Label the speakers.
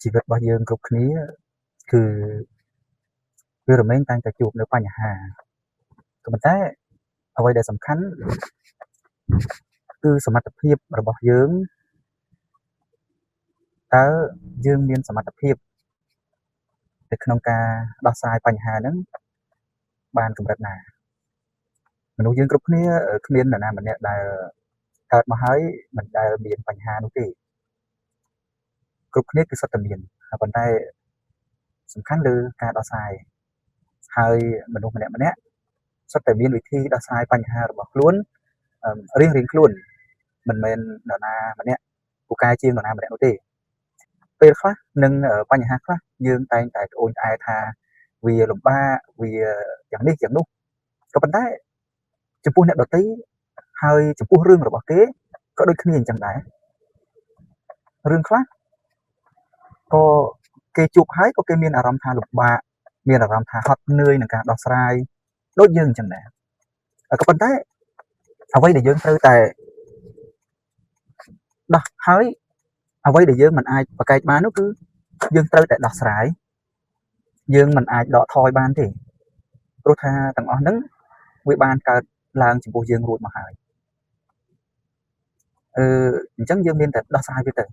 Speaker 1: ជីវិតរបស់យើងគ្រប់គ្នាគឺវារមែងតែងតែជួបនៅបញ្ហាក៏ប៉ុន្តែអ្វីដែលសំខាន់គឺសមត្ថភាពរបស់យើងតើយើងមានសមត្ថភាពនៅក្នុងការដោះស្រាយបញ្ហាហ្នឹងបានកម្រិតណាមនុស្សយើងគ្រប់គ្នាគ្មាននរណាម្នាក់ដែលកើតមកហើយមិនដែលមានបញ្ហានោះទេគ្រប់គ្នាគឺសុទ្ធតែមានប៉ុន្តែសំខាន់លើការដោះស្រាយហើយមនុស្សម្នាក់សុទ្ធតែមានវិធីដោះស្រាយបញ្ហារបស់ខ្លួនរៀងខ្លួនមិនមែននរណាម្នាក់ពូកែជាងនរណាម្នាក់នោះទេពេលខ្លះនឹងបញ្ហាខ្លះយើងតែងតែត្អូញត្អែថាវាលំបាកវាយ៉ាងនេះយ៉ាងនោះក៏ប៉ុន្តែចំពោះអ្នកដទៃហើយចំពោះរឿងរបស់គេក៏ដូចគ្នាអញ្ចឹងដែររឿងខ្លះក៏គេជួបហើយក៏គេមានអារម្មណ៍ថាលំបាកមានអារម្មណ៍ថាហត់នឿយនឹងការដោះស្រាយដូចយើងអញ្ចឹងដែរក៏ប៉ុន្តែអ្វីដែលយើងត្រូវតែដោះហើយអ្វីដែលយើងមិនអាចប្រកែកបាននោះគឺយើងត្រូវតែដោះស្រាយយើងមិនអាចដកថយបានទេព្រោះថាទាំងអស់ហ្នឹងវាបានកើតឡើងចំពោះយើងរួចមកហើយអញ្ចឹងយើងមានតែដោះស្រាយវាទៅ